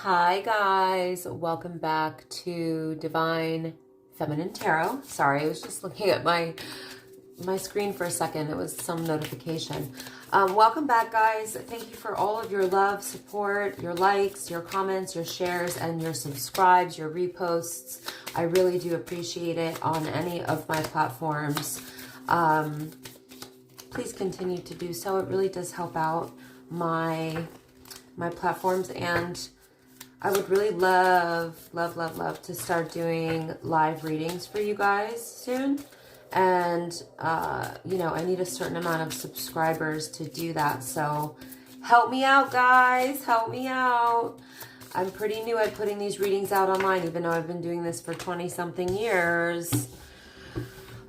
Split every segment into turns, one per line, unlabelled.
Hi guys, welcome back to Divine Feminine Tarot. Sorry, I was just looking at my screen for a second. It was some notification. Welcome back guys. Thank you for all of your love, support, your likes, your comments, your shares, and your subscribes, your reposts. I really do appreciate it on any of my platforms. Please continue to do so. It really does help out my platforms, and I would really love to start doing live readings for you guys soon. And, you know, I need a certain amount of subscribers to do that. So help me out, guys. Help me out. I'm pretty new at putting these readings out online, even though I've been doing this for 20-something years.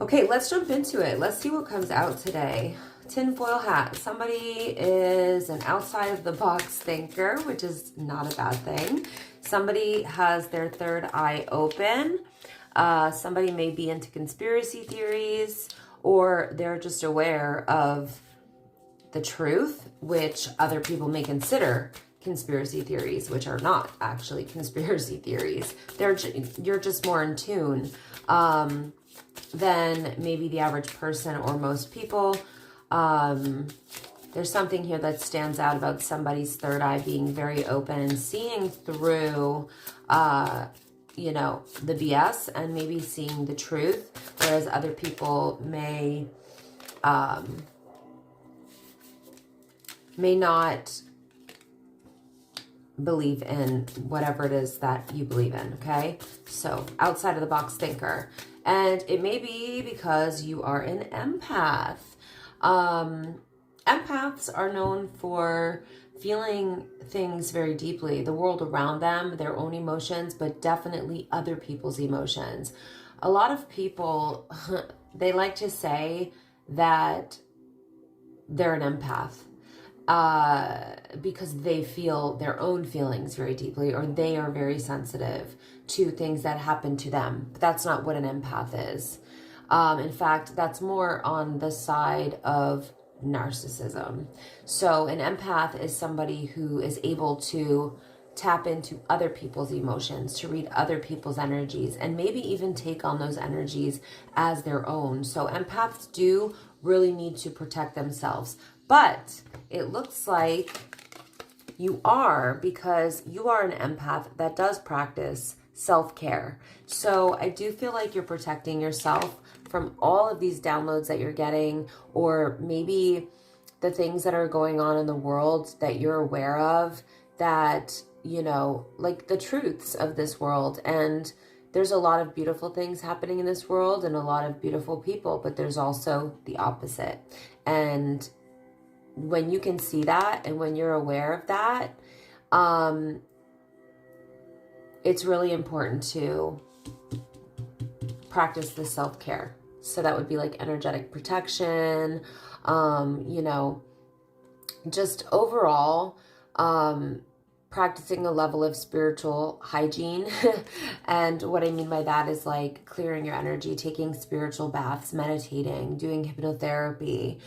Okay, let's jump into it. Let's see what comes out today. Tinfoil hat. Somebody is an outside of the box thinker, which is not a bad thing. Somebody has their third eye open. Somebody may be into conspiracy theories, or they're just aware of the truth, which other people may consider conspiracy theories, which are not actually conspiracy theories. You're just more in tune than maybe the average person or most people. There's something here that stands out about somebody's third eye being very open and seeing through, you know, the BS and maybe seeing the truth, whereas other people may not believe in whatever it is that you believe in, okay? So, outside of the box thinker. And it may be because you are an empath. Empaths are known for feeling things very deeply, the world around them, their own emotions, but definitely other people's emotions. A lot of people, they like to say that they're an empath because they feel their own feelings very deeply, or they are very sensitive to things that happen to them. But that's not what an empath is. In fact, that's more on the side of narcissism. So an empath is somebody who is able to tap into other people's emotions, to read other people's energies, and maybe even take on those energies as their own. So empaths do really need to protect themselves. But it looks like you are, because you are an empath that does practice self-care. So I do feel like you're protecting yourself from all of these downloads that you're getting, or maybe the things that are going on in the world that you're aware of, that, you know, like the truths of this world. And there's a lot of beautiful things happening in this world and a lot of beautiful people, but there's also the opposite. And when you can see that and when you're aware of that, it's really important to practice the self-care. So that would be like energetic protection, you know, just overall, practicing a level of spiritual hygiene. And what I mean by that is like clearing your energy, taking spiritual baths, meditating, doing hypnotherapy,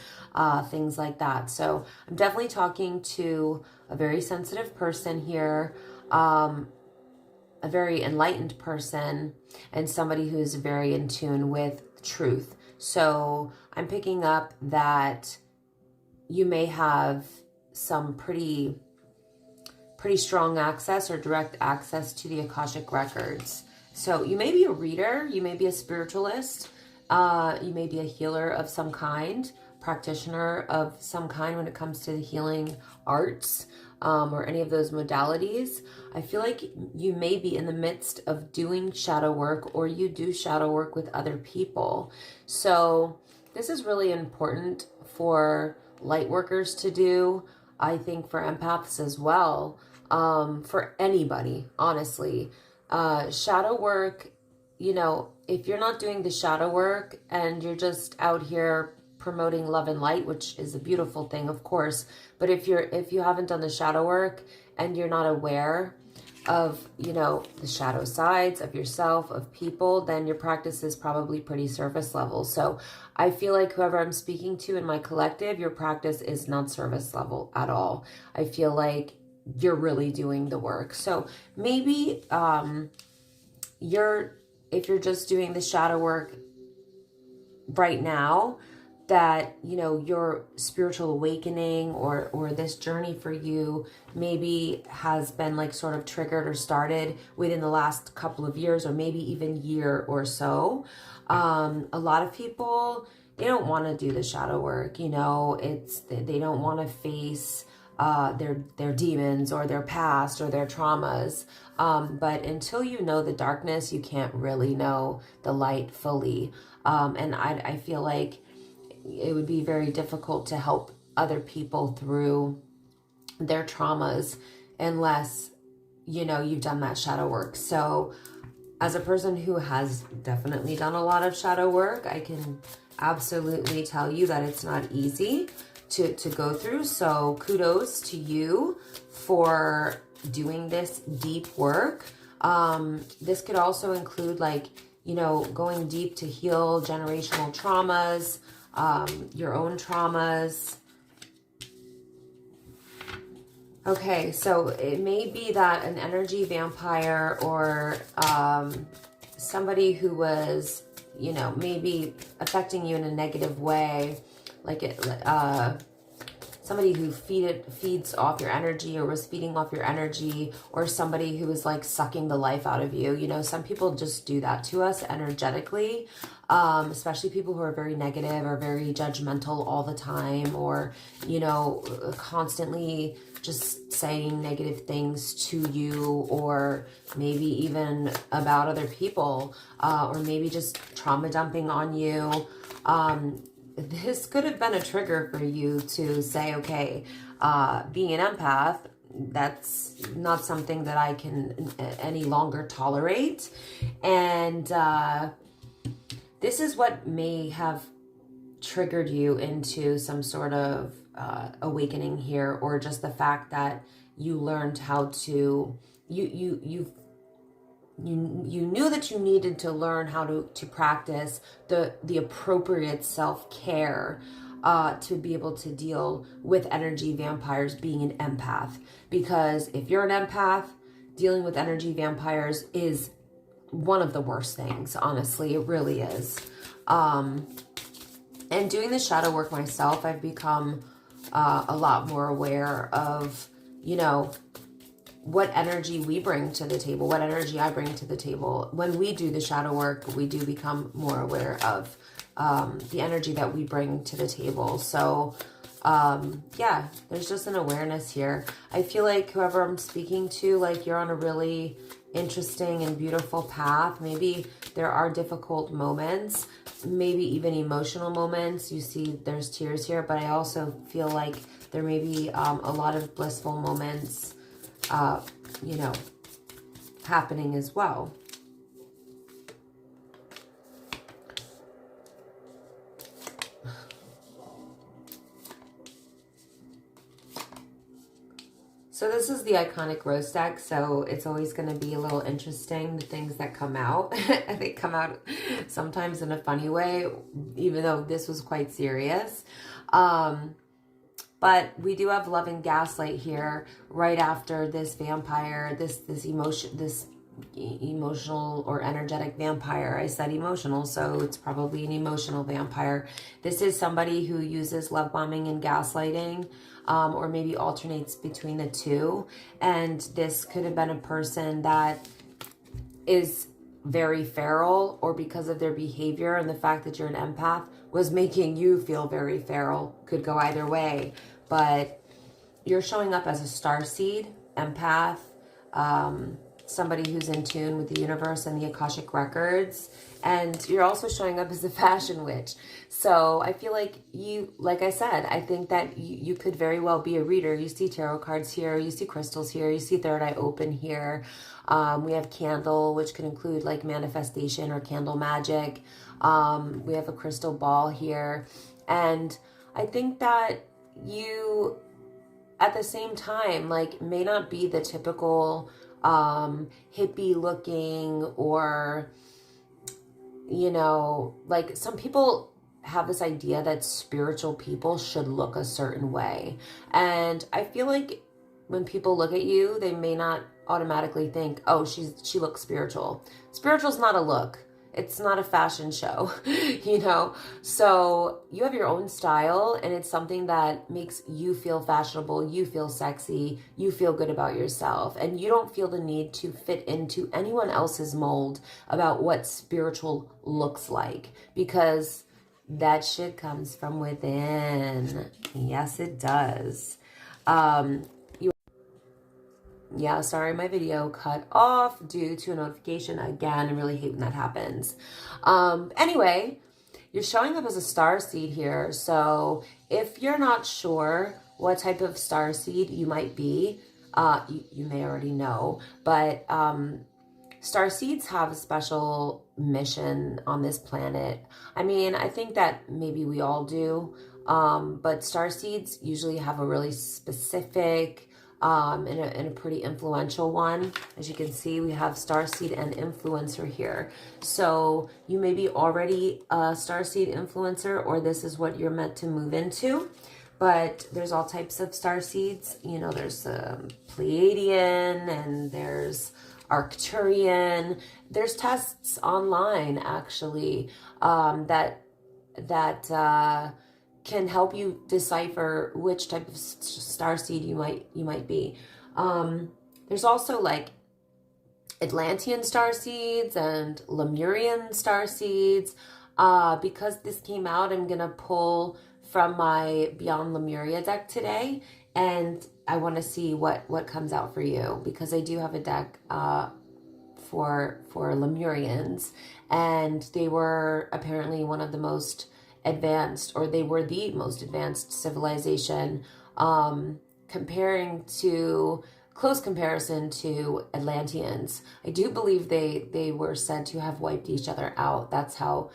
things like that. So I'm definitely talking to a very sensitive person here, a very enlightened person, and somebody who's very in tune with truth. So I'm picking up that you may have some pretty strong access or direct access to the Akashic records. So you may be a reader, you may be a spiritualist, you may be a healer of some kind, practitioner of some kind when it comes to the healing arts, or any of those modalities. I feel like you may be in the midst of doing shadow work, or you do shadow work with other people. So this is really important for light workers to do. I think for empaths as well, for anybody, honestly. Shadow work, you know, if you're not doing the shadow work and you're just out here promoting love and light, which is a beautiful thing, of course, but if you haven't done the shadow work and you're not aware of, you know, the shadow sides of yourself, of people, then your practice is probably pretty surface level. So I feel like whoever I'm speaking to in my collective, your practice is not surface level at all. I feel like you're really doing the work. So maybe if you're just doing the shadow work right now, that, you know, your spiritual awakening or this journey for you maybe has been like sort of triggered or started within the last couple of years, or maybe even year or so. A lot of people, they don't want to do the shadow work, you know, they don't want to face their demons or their past or their traumas. But until you know the darkness, you can't really know the light fully. And I feel like it would be very difficult to help other people through their traumas unless, you know, you've done that shadow work. So as a person who has definitely done a lot of shadow work, I can absolutely tell you that it's not easy to go through. So kudos to you for doing this deep work. This could also include, like, you know, going deep to heal generational traumas, your own traumas. Okay, so it may be that an energy vampire or somebody who was, you know, maybe affecting you in a negative way, like somebody who feeds off your energy, or was feeding off your energy, or somebody who is like sucking the life out of you. You know, some people just do that to us energetically, especially people who are very negative or very judgmental all the time, or, you know, constantly just saying negative things to you, or maybe even about other people, or maybe just trauma dumping on you. This could have been a trigger for you to say, okay, being an empath, that's not something that I can any longer tolerate. And this is what may have triggered you into some sort of awakening here, or just the fact that you learned how to, you knew that you needed to learn how to practice the appropriate self-care to be able to deal with energy vampires, being an empath. Because if you're an empath, dealing with energy vampires is one of the worst things, honestly. It really is. And doing the shadow work myself, I've become a lot more aware of, you know, what energy we bring to the table, what energy I bring to the table. When we do the shadow work, we do become more aware of the energy that we bring to the table. So yeah, there's just an awareness here. I feel like whoever I'm speaking to, like, you're on a really interesting and beautiful path. Maybe there are difficult moments, maybe even emotional moments. You see there's tears here, but I also feel like there may be a lot of blissful moments, you know, happening as well. So this is the iconic rose deck, so it's always going to be a little interesting, the things that come out. They come out sometimes in a funny way, even though this was quite serious. But we do have Love and Gaslight here right after this vampire, this emotional or energetic vampire. I said emotional, so it's probably an emotional vampire. This is somebody who uses love bombing and gaslighting, or maybe alternates between the two. And this could have been a person that is very feral, or because of their behavior and the fact that you're an empath was making you feel very feral. Could go either way. But you're showing up as a starseed, empath, somebody who's in tune with the universe and the Akashic records. And you're also showing up as a fashion witch. So I feel like you, like I said, I think that you could very well be a reader. You see tarot cards here, you see crystals here, you see third eye open here. We have candle, which could include like manifestation or candle magic. We have a crystal ball here. And I think that you, at the same time, like, may not be the typical hippie looking, or, you know, like, some people have this idea that spiritual people should look a certain way. And I feel like when people look at you, they may not automatically think, oh, she looks spiritual. Spiritual's not a look. It's not a fashion show, you know? So you have your own style, and it's something that makes you feel fashionable, you feel sexy, you feel good about yourself, and you don't feel the need to fit into anyone else's mold about what spiritual looks like, because that shit comes from within. Yes, it does. Yeah, sorry, my video cut off due to a notification again. I really hate when that happens. Anyway, you're showing up as a star seed here. So if you're not sure what type of star seed you might be, you may already know, but star seeds have a special mission on this planet. I mean, I think that maybe we all do, but star seeds usually have a really specific and a pretty influential one. As you can see, we have starseed and influencer here. So you may be already a starseed influencer, or this is what you're meant to move into. But there's all types of star seeds. You know, there's Pleiadian, and there's Arcturian. There's tests online, actually, that can help you decipher which type of star seed you might be. There's also like Atlantean star seeds and Lemurian star seeds. Because this came out, I'm gonna pull from my Beyond Lemuria deck today, and I want to see what comes out for you, because I do have a deck for Lemurians, and they were apparently one of the most advanced, or they were the most advanced civilization, close comparison to Atlanteans. I do believe they were said to have wiped each other out. That's how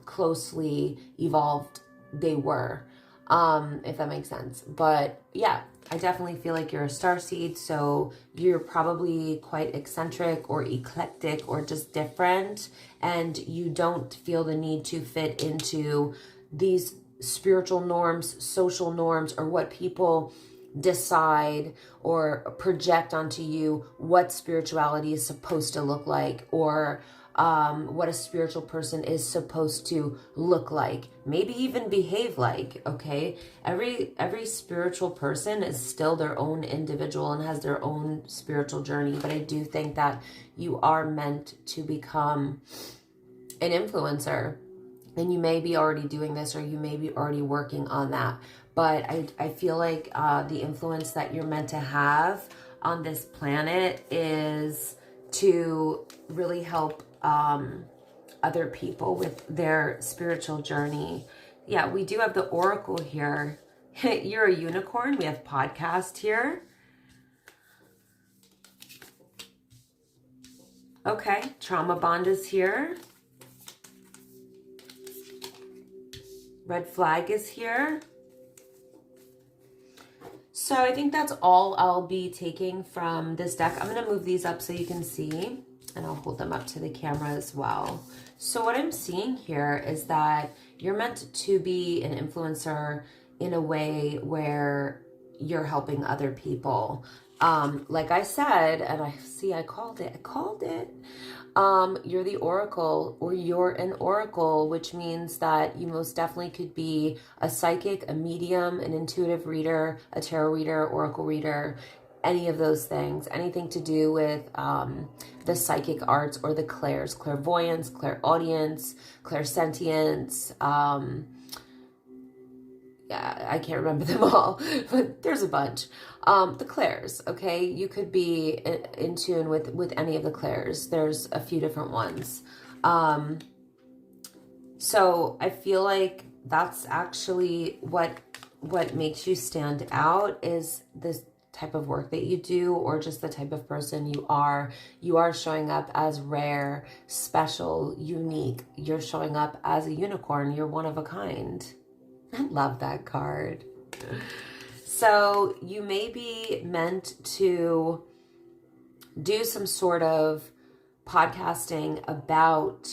closely evolved they were, if that makes sense. But yeah, I definitely feel like you're a starseed, so you're probably quite eccentric or eclectic or just different, and you don't feel the need to fit into these spiritual norms, social norms, or what people decide or project onto you what spirituality is supposed to look like, or what a spiritual person is supposed to look like, maybe even behave like. Okay, every spiritual person is still their own individual and has their own spiritual journey, but I do think that you are meant to become an influencer, and you may be already doing this, or you may be already working on that. But I feel like the influence that you're meant to have on this planet is to really help other people with their spiritual journey. Yeah, we do have the oracle here. You're a unicorn. We have podcast here. Okay, trauma bond is here. Red flag is here. So I think that's all I'll be taking from this deck. I'm going to move these up so you can see, and I'll hold them up to the camera as well. So what I'm seeing here is that you're meant to be an influencer in a way where you're helping other people. Like I said, and I called it. You're the oracle, or you're an oracle, which means that you most definitely could be a psychic, a medium, an intuitive reader, a tarot reader, oracle reader, any of those things, anything to do with the psychic arts or the clairs, clairvoyance, clairaudience, clairsentience. Yeah, I can't remember them all, but there's a bunch. The clairs, okay? You could be in tune with any of the clairs. There's a few different ones. So I feel like that's actually what makes you stand out, is this type of work that you do, or just the type of person you are. You are showing up as rare, special, unique. You're showing up as a unicorn. You're one of a kind. I love that card. So you may be meant to do some sort of podcasting about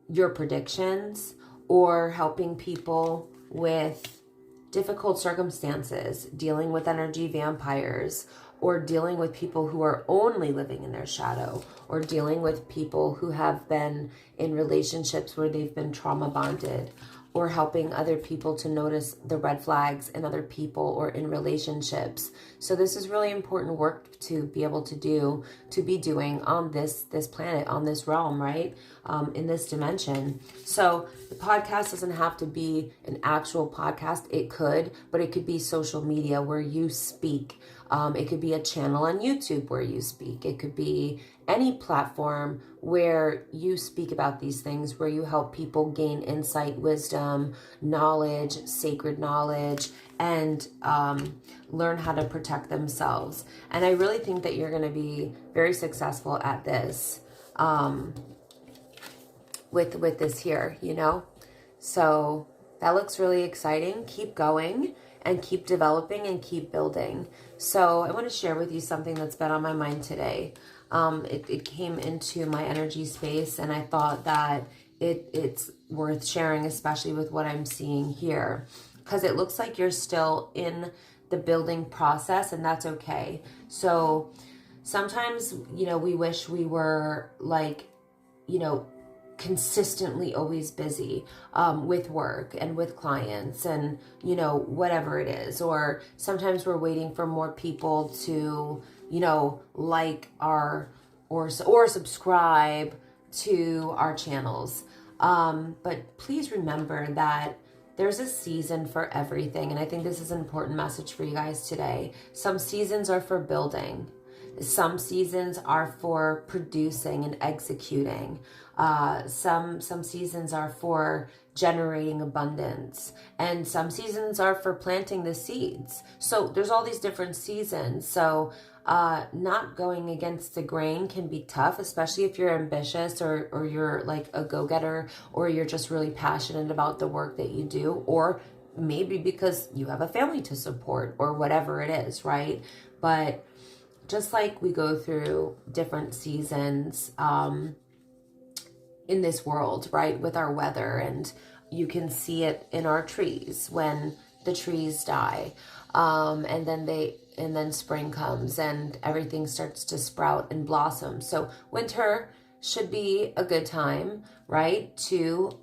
your predictions, or helping people with difficult circumstances, dealing with energy vampires, or dealing with people who are only living in their shadow, or dealing with people who have been in relationships where they've been trauma bonded, or helping other people to notice the red flags in other people or in relationships. So this is really important work to be able to do, to be doing on this planet, on this realm, right? In this dimension. So the podcast doesn't have to be an actual podcast. It could, but it could be social media where you speak. It could be a channel on YouTube where you speak. It could be any platform where you speak about these things, where you help people gain insight, wisdom, knowledge, sacred knowledge, and learn how to protect themselves. And I really think that you're going to be very successful at this with this here, you know? So that looks really exciting. Keep going and keep developing and keep building. So I want to share with you something that's been on my mind today. It came into my energy space, and I thought that it's worth sharing, especially with what I'm seeing here, because it looks like you're still in the building process, and that's okay. So sometimes, you know, we wish we were like, you know, consistently always busy with work and with clients and, you know, whatever it is. Or sometimes we're waiting for more people to, you know, like our or subscribe to our channels. But please remember that there's a season for everything. And I think this is an important message for you guys today. Some seasons are for building. Some seasons are for producing and executing. Some seasons are for generating abundance, and some seasons are for planting the seeds. So there's all these different seasons. So not going against the grain can be tough, especially if you're ambitious or you're like a go-getter, or you're just really passionate about the work that you do, or maybe because you have a family to support or whatever it is, right? But just like we go through different seasons in this world, right, with our weather, and you can see it in our trees when the trees die, and then spring comes and everything starts to sprout and blossom. So winter should be a good time, right, to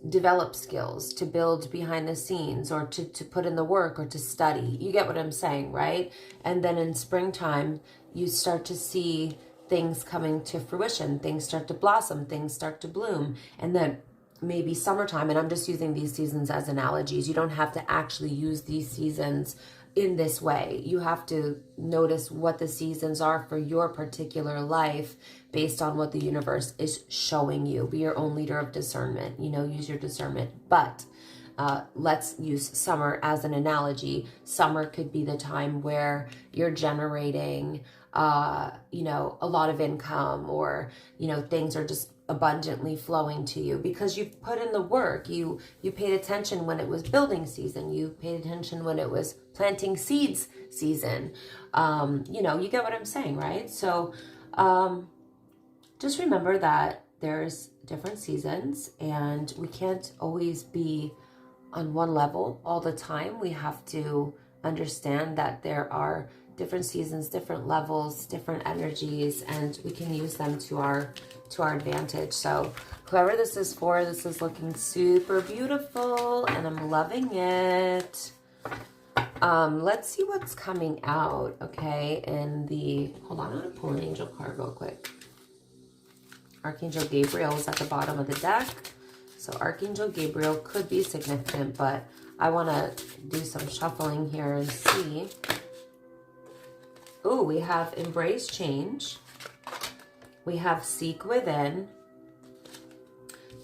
develop skills, to build behind the scenes, or to put in the work, or to study. You get what I'm saying, right? And then in springtime, you start to see things coming to fruition, things start to blossom, things start to bloom. And then maybe summertime, and I'm just using these seasons as analogies. You don't have to actually use these seasons in this way. You have to notice what the seasons are for your particular life based on what the universe is showing you. Be your own leader of discernment, you know, use your discernment. But let's use summer as an analogy. Summer could be the time where you're generating, you know, a lot of income, or, you know, things are just abundantly flowing to you because you've put in the work. You paid attention when it was building season. You paid attention when it was planting seeds season. You know, you get what I'm saying, right? So just remember that there's different seasons, and we can't always be on one level all the time. We have to understand that there are different seasons, different levels, different energies, and we can use them to our advantage. So whoever this is for, this is looking super beautiful, and I'm loving it. Let's see what's coming out, okay, in the, hold on, I'm gonna pull an angel card real quick. Archangel Gabriel is at the bottom of the deck. So Archangel Gabriel could be significant, but I want to do some shuffling here and see. Oh, we have Embrace Change. We have Seek Within.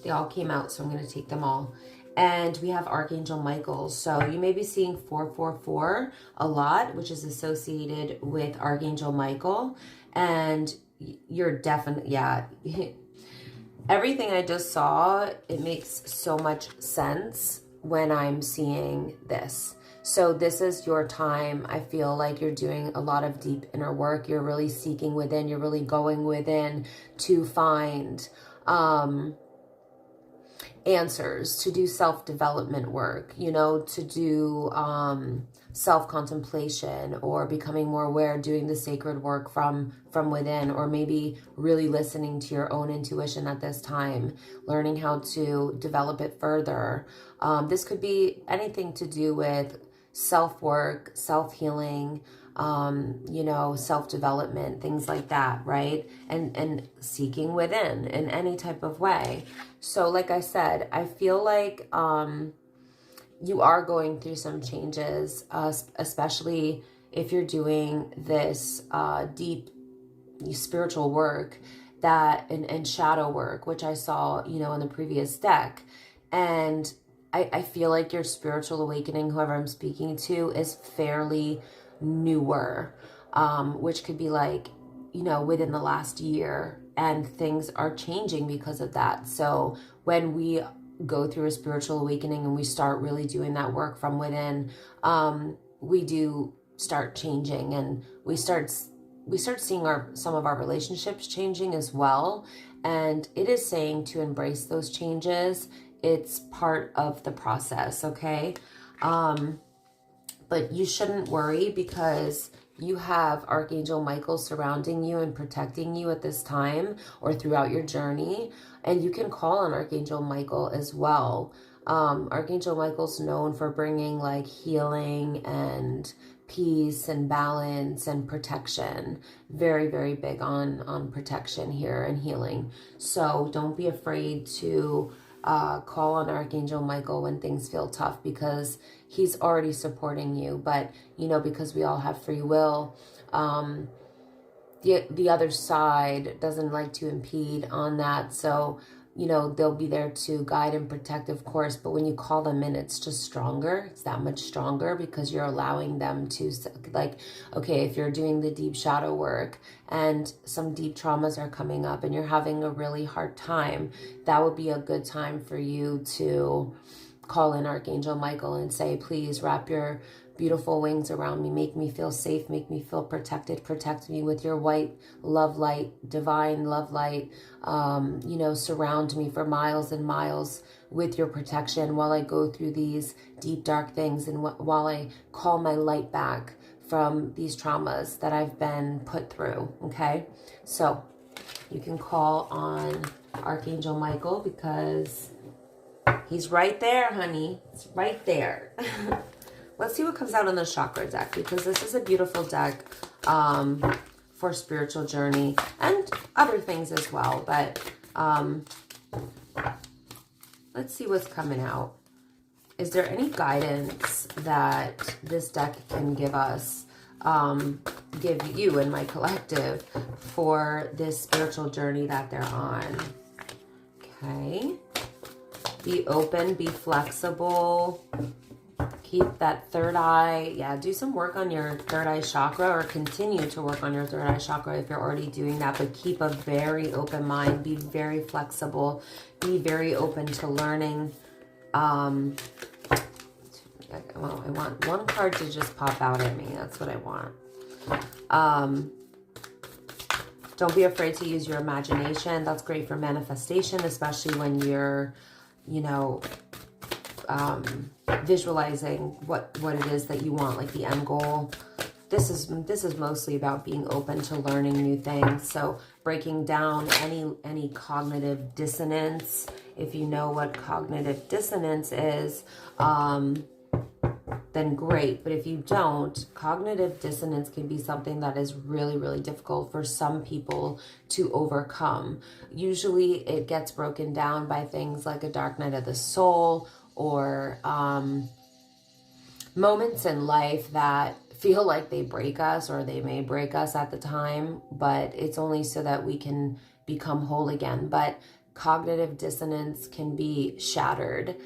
They all came out, so I'm going to take them all. And we have Archangel Michael. So you may be seeing 444 a lot, which is associated with Archangel Michael. And you're definitely, yeah. Everything I just saw, it makes so much sense when I'm seeing this. So this is your time. I feel like you're doing a lot of deep inner work. You're really seeking within. You're really going within to find answers, to do self-development work, you know, to do self-contemplation, or becoming more aware, doing the sacred work from within, or maybe really listening to your own intuition at this time, learning how to develop it further. This could be anything to do with self-work, self-healing, you know, self-development, things like that, right? And seeking within in any type of way. So like I said, I feel like you are going through some changes, especially if you're doing this deep spiritual work that and shadow work, which I saw, you know, in the previous deck. And I feel like your spiritual awakening, whoever I'm speaking to, is fairly newer, which could be like, you know, within the last year, and things are changing because of that. So when we go through a spiritual awakening and we start really doing that work from within, we do start changing, and we start seeing some of our relationships changing as well. And it is saying to embrace those changes. It's part of the process, okay? But you shouldn't worry, because you have Archangel Michael surrounding you and protecting you at this time or throughout your journey. And you can call on Archangel Michael as well. Archangel Michael's known for bringing like healing and peace and balance and protection. Very, very big on protection here and healing. So don't be afraid to call on Archangel Michael when things feel tough, because he's already supporting you. But, you know, because we all have free will, the other side doesn't like to impede on that. So, you know, they'll be there to guide and protect, of course. But when you call them in, it's just stronger. It's that much stronger, because you're allowing them to, like, okay, if you're doing the deep shadow work and some deep traumas are coming up and you're having a really hard time, that would be a good time for you to call in Archangel Michael and say, please wrap your beautiful wings around me, make me feel safe, make me feel protected, protect me with your white love light, divine love light, you know, surround me for miles and miles with your protection while I go through these deep, dark things, and while I call my light back from these traumas that I've been put through, okay? So you can call on Archangel Michael, because he's right there, honey. It's right there. Let's see what comes out on the chakra deck, because this is a beautiful deck for spiritual journey and other things as well. But let's see what's coming out. Is there any guidance that this deck can give us, give you and my collective, for this spiritual journey that they're on? Okay. Be open, be flexible. Keep that third eye. Yeah, do some work on your third eye chakra, or continue to work on your third eye chakra if you're already doing that. But keep a very open mind. Be very flexible. Be very open to learning. Well, I want one card to just pop out at me. That's what I want. Don't be afraid to use your imagination. That's great for manifestation, especially when you're, you know, visualizing what it is that you want, like the end goal. This is mostly about being open to learning new things. So breaking down any cognitive dissonance. If you know what cognitive dissonance is, then great. But if you don't, cognitive dissonance can be something that is really, really difficult for some people to overcome. Usually it gets broken down by things like a dark night of the soul, or moments in life that feel like they break us, or they may break us at the time, but it's only so that we can become whole again. But cognitive dissonance can be shattered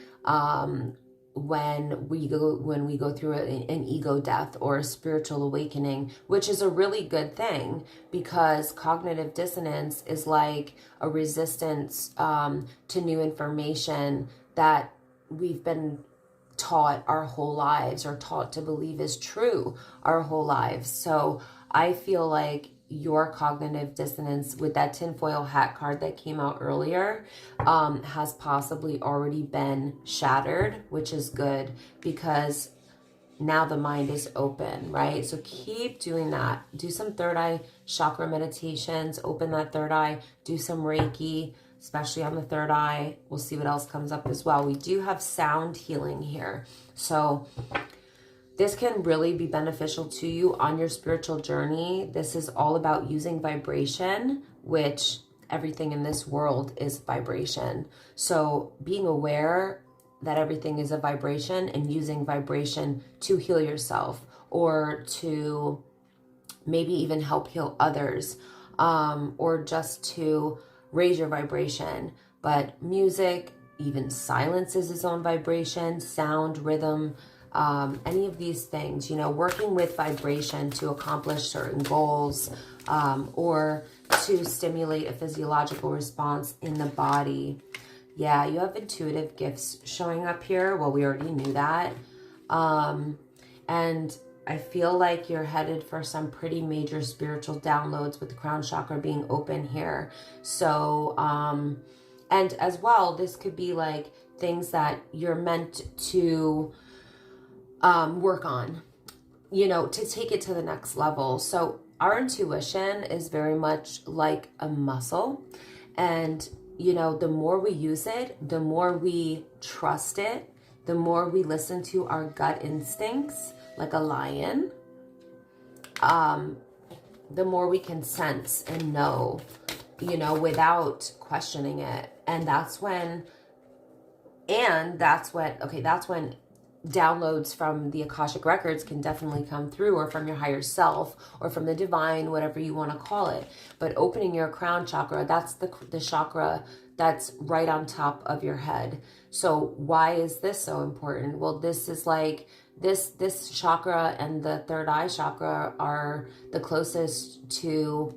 when we go through an ego death or a spiritual awakening, which is a really good thing, because cognitive dissonance is like a resistance to new information that we've been taught our whole lives, or taught to believe is true our whole lives. So I feel like your cognitive dissonance with that tinfoil hat card that came out earlier has possibly already been shattered, which is good because now the mind is open, right? So keep doing that. Do some third eye chakra meditations, open that third eye, do some Reiki, especially on the third eye. We'll see what else comes up as well. We do have sound healing here. So this can really be beneficial to you on your spiritual journey. This is all about using vibration, which everything in this world is vibration. So being aware that everything is a vibration and using vibration to heal yourself or to maybe even help heal others, or just to raise your vibration. But music, even silence is its own vibration, sound, rhythm, any of these things, you know, working with vibration to accomplish certain goals, or to stimulate a physiological response in the body. Yeah, you have intuitive gifts showing up here. Well, we already knew that. And I feel like you're headed for some pretty major spiritual downloads with the crown chakra being open here. So, and as well, this could be like things that you're meant to work on, you know, to take it to the next level. So our intuition is very much like a muscle, and you know, the more we use it, the more we trust it, the more we listen to our gut instincts like a lion, the more we can sense and know, you know, without questioning it. And that's when downloads from the Akashic records can definitely come through, or from your higher self, or from the divine, whatever you want to call it. But opening your crown chakra, that's the chakra that's right on top of your head. So why is this so important? Well, this is like this chakra and the third eye chakra are the closest to,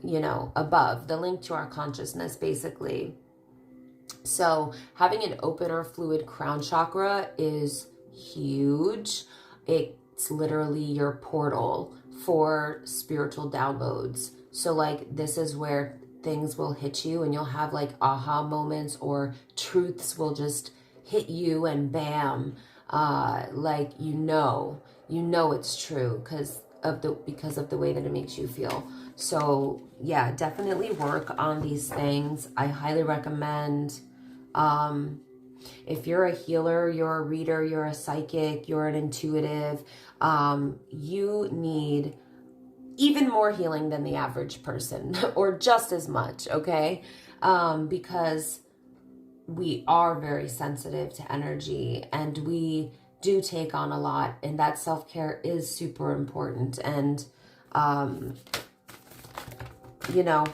you know, above, the link to our consciousness, basically. So having an open or fluid crown chakra is huge. It's literally your portal for spiritual downloads. So like, this is where things will hit you and you'll have like aha moments, or truths will just hit you and bam, like, you know it's true because of the way that it makes you feel. So yeah, definitely work on these things. I highly recommend. If you're a healer, you're a reader, you're a psychic, you're an intuitive, you need even more healing than the average person, or just as much, okay? Because we are very sensitive to energy and we do take on a lot, and that self-care is super important. And, you know,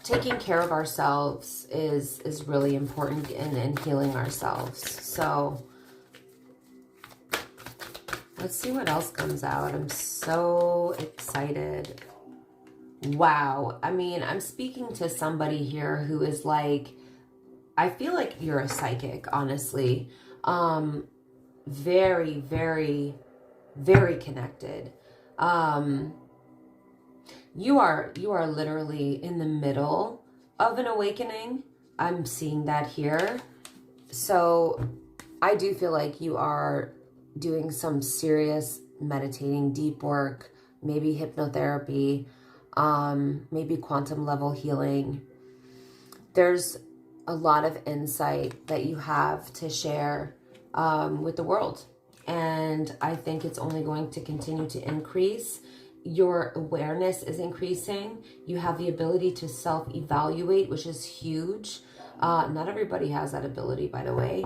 taking care of ourselves is really important in healing ourselves. So let's see what else comes out. I'm so excited. Wow. I mean, I'm speaking to somebody here who is like, I feel like you're a psychic, honestly. Very, very, very connected. You are literally in the middle of an awakening. I'm seeing that here. So I do feel like you are doing some serious meditating, deep work, maybe hypnotherapy, maybe quantum level healing. There's a lot of insight that you have to share with the world. And I think it's only going to continue to increase. Your awareness is increasing. You have the ability to self-evaluate, which is huge. Not everybody has that ability, by the way.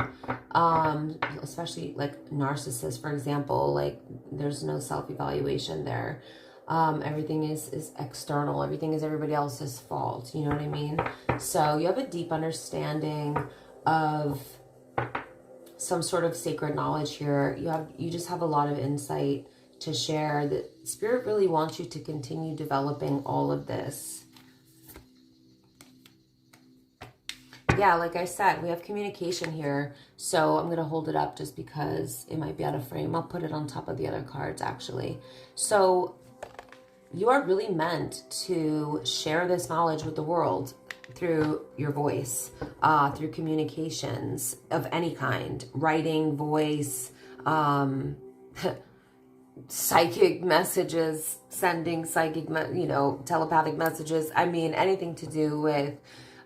Especially like narcissists, for example, like there's no self-evaluation there. Everything is external. Everything is everybody else's fault. You know what I mean? So you have a deep understanding of some sort of sacred knowledge here. You just have a lot of insight to share. That Spirit really wants you to continue developing all of this. Yeah, like I said, we have communication here. So I'm going to hold it up just because it might be out of frame. I'll put it on top of the other cards, actually. So you are really meant to share this knowledge with the world through your voice, through communications of any kind, writing, voice, psychic messages, sending psychic, telepathic messages. I mean, anything to do with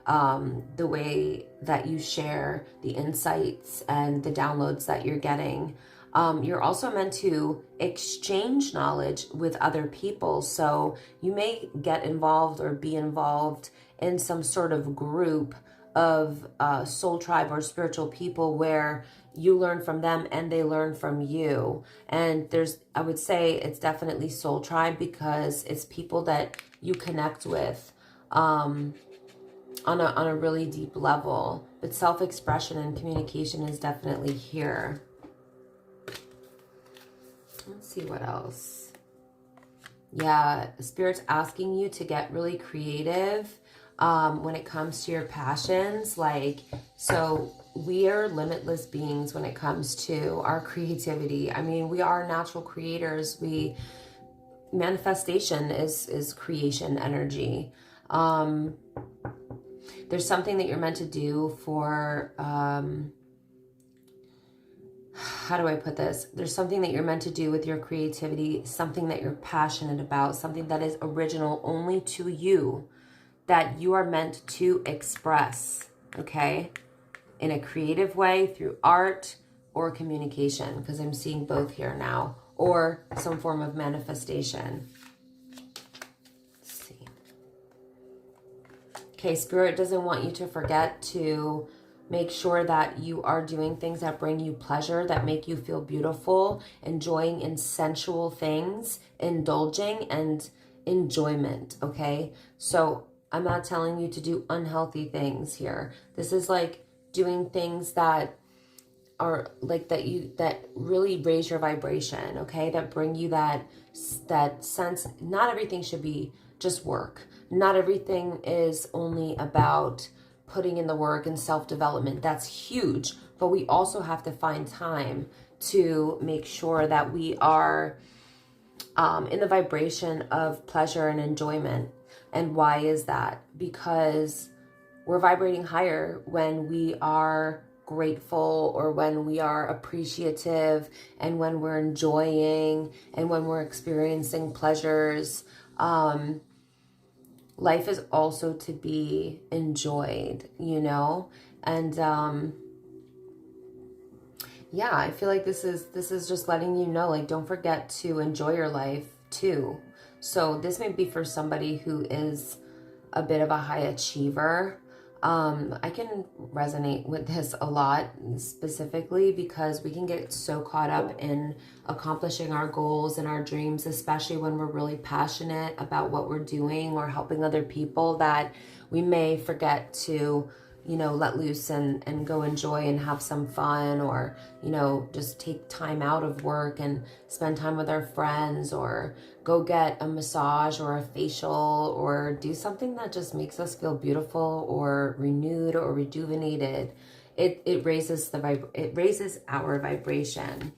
the way that you share the insights and the downloads that you're getting. You're also meant to exchange knowledge with other people. So you may get involved or be involved in some sort of group of soul tribe or spiritual people where you learn from them and they learn from you. And I would say it's definitely soul tribe because it's people that you connect with on a really deep level. But self-expression and communication is definitely here. Let's see what else. Yeah, Spirit's asking you to get really creative when it comes to your passions. So we are limitless beings when it comes to our creativity. I mean, we are natural creators. Manifestation is creation energy. There's something that you're meant to do for, how do I put this? There's something that you're meant to do with your creativity, something that you're passionate about, something that is original only to you, that you are meant to express, okay? In a creative way, through art or communication, because I'm seeing both here now, or some form of manifestation. Let's see. Okay, Spirit doesn't want you to forget to make sure that you are doing things that bring you pleasure, that make you feel beautiful, enjoying in sensual things, indulging and enjoyment, okay? So I'm not telling you to do unhealthy things here. This is like doing things that are like that really raise your vibration, okay? That bring you that sense. Not everything should be just work. Not everything is only about putting in the work and self-development. That's huge, but we also have to find time to make sure that we are in the vibration of pleasure and enjoyment. And why is that? Because we're vibrating higher when we are grateful, or when we are appreciative, and when we're enjoying, and when we're experiencing pleasures. Life is also to be enjoyed, and yeah, I feel like this is just letting you know, like, don't forget to enjoy your life too. So this may be for somebody who is a bit of a high achiever. I can resonate with this a lot, specifically because we can get so caught up in accomplishing our goals and our dreams, especially when we're really passionate about what we're doing or helping other people, that we may forget to, let loose and go enjoy and have some fun, or, just take time out of work and spend time with our friends, or go get a massage or a facial, or do something that just makes us feel beautiful or renewed or rejuvenated. It raises our vibration.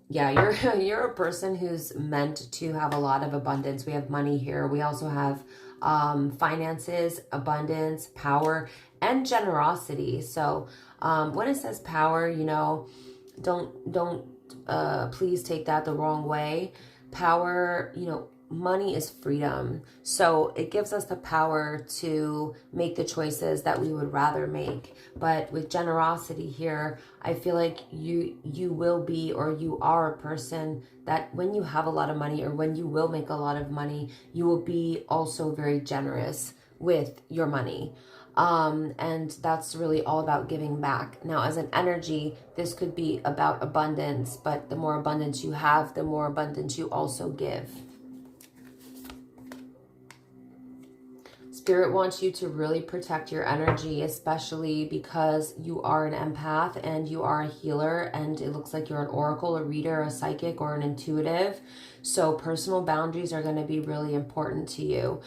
Yeah, you're a person who's meant to have a lot of abundance. We have money here. We also have finances, abundance, power, and generosity. So when it says power, don't please take that the wrong way. Power, money is freedom. So it gives us the power to make the choices that we would rather make. But with generosity here, I feel like you will be, or you are a person that when you have a lot of money, or when you will make a lot of money, you will be also very generous with your money. And that's really all about giving back. Now, as an energy, this could be about abundance, but the more abundance you have, the more abundance you also give. Spirit wants you to really protect your energy, especially because you are an empath and you are a healer, and it looks like you're an oracle, a reader, a psychic, or an intuitive. So personal boundaries are going to be really important to you,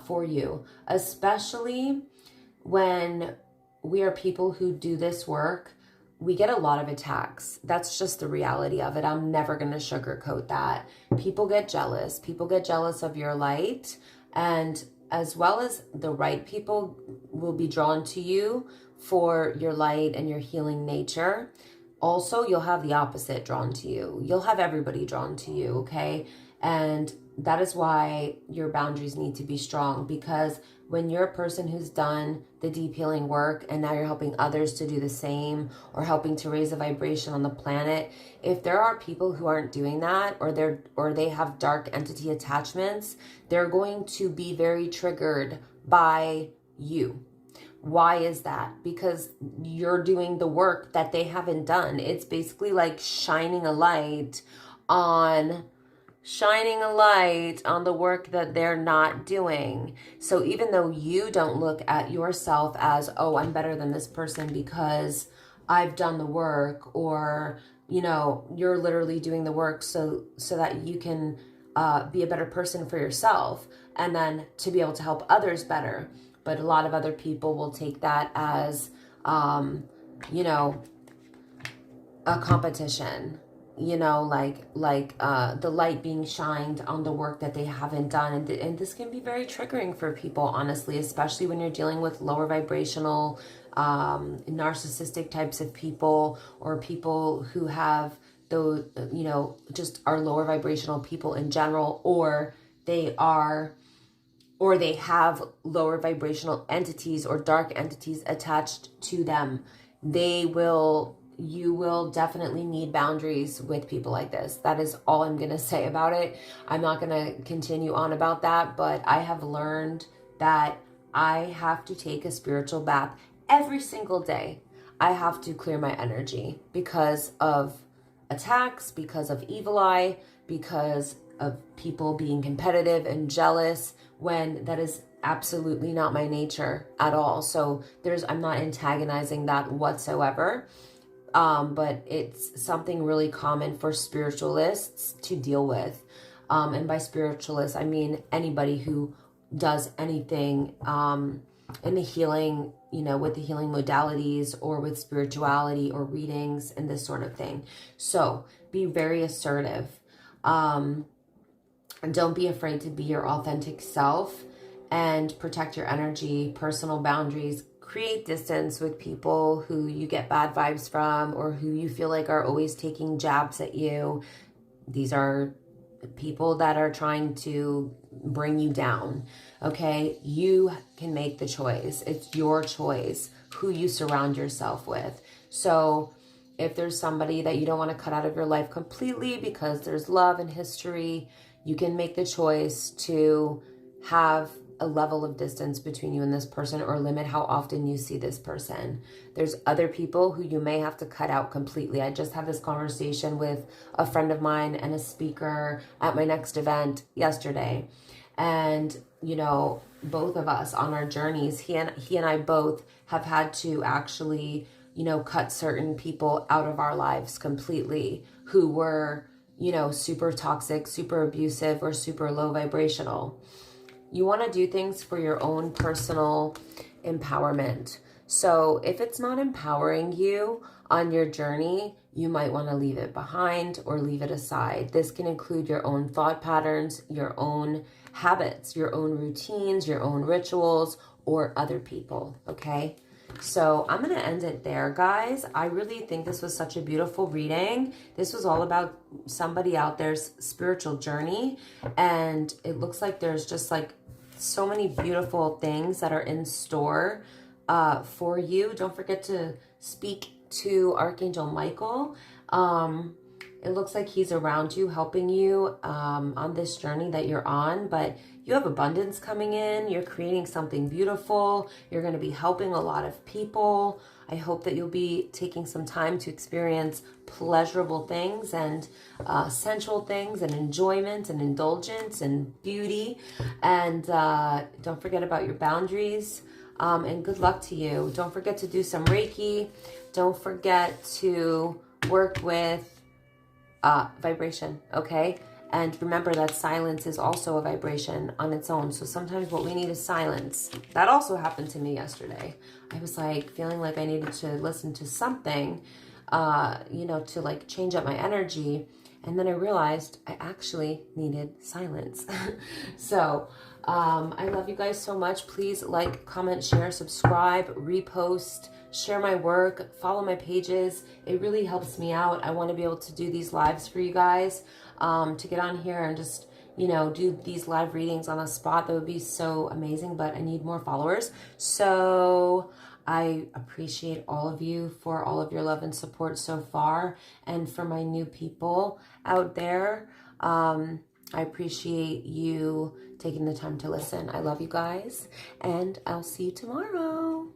for you, especially when we are people who do this work. we get a lot of attacks. That's just the reality of it. I'm never going to sugarcoat that. People get jealous. People get jealous of your light, and as well as the right people will be drawn to you for your light and your healing nature. Also, you'll have the opposite drawn to you. You'll have everybody drawn to you, okay? And that is why your boundaries need to be strong, because when you're a person who's done the deep healing work and now you're helping others to do the same, or helping to raise the vibration on the planet, if there are people who aren't doing that, or they have dark entity attachments, they're going to be very triggered by you. Why is that? Because you're doing the work that they haven't done. It's basically like shining a light on the work that they're not doing. So even though you don't look at yourself as, oh, I'm better than this person because I've done the work, or, you know, you're literally doing the work so that you can be a better person for yourself, and then to be able to help others better. But a lot of other people will take that as, you know, a competition, you know, like the light being shined on the work that they haven't done. And this can be very triggering for people, honestly, especially when you're dealing with lower vibrational, narcissistic types of people, or people who have those, you know, just are lower vibrational people in general, or they have lower vibrational entities or dark entities attached to them. You will definitely need boundaries with people like this. That is all I'm going to say about it. I'm not going to continue on about that, but I have learned that I have to take a spiritual bath every single day. I have to clear my energy because of attacks, because of evil eye, because of people being competitive and jealous, when that is absolutely not my nature at all. So I'm not antagonizing that whatsoever. But it's something really common for spiritualists to deal with. And by spiritualists, I mean anybody who does anything in the healing, you know, with the healing modalities, or with spirituality or readings and this sort of thing. So be very assertive. And don't be afraid to be your authentic self, and protect your energy, personal boundaries. Create distance with people who you get bad vibes from, or who you feel like are always taking jabs at you. These are people that are trying to bring you down, okay? You can make the choice. It's your choice who you surround yourself with. So if there's somebody that you don't want to cut out of your life completely because there's love and history, you can make the choice to have a level of distance between you and this person, or limit how often you see this person. There's other people who you may have to cut out completely. I just had this conversation with a friend of mine and a speaker at my next event yesterday. And, you know, both of us on our journeys, he and I both have had to actually, you know, cut certain people out of our lives completely, who were, you know, super toxic, super abusive, or super low vibrational. You want to do things for your own personal empowerment. So if it's not empowering you on your journey, you might want to leave it behind or leave it aside. This can include your own thought patterns, your own habits, your own routines, your own rituals, or other people, okay? So I'm going to end it there, guys. I really think this was such a beautiful reading. This was all about somebody out there's spiritual journey. And it looks like there's just like so many beautiful things that are in store for you. Don't forget to speak to Archangel Michael. It looks like he's around you, helping you on this journey that you're on. But you have abundance coming in. You're creating something beautiful. You're going to be helping a lot of people. I hope that you'll be taking some time to experience pleasurable things and sensual things and enjoyment and indulgence and beauty. And don't forget about your boundaries. And good luck to you. Don't forget to do some Reiki. Don't forget to work with vibration, okay? And remember that silence is also a vibration on its own. So sometimes what we need is silence. That also happened to me yesterday. I was like feeling like I needed to listen to something you know, to like change up my energy. And then I realized I actually needed silence. So I love you guys so much. Please like, comment, share, subscribe, repost, share my work, follow my pages. It really helps me out. I want to be able to do these lives for you guys, to get on here and just, you know, do these live readings on the spot. That would be so amazing, but I need more followers. So I appreciate all of you for all of your love and support so far. And for my new people out there, I appreciate you taking the time to listen. I love you guys, and I'll see you tomorrow.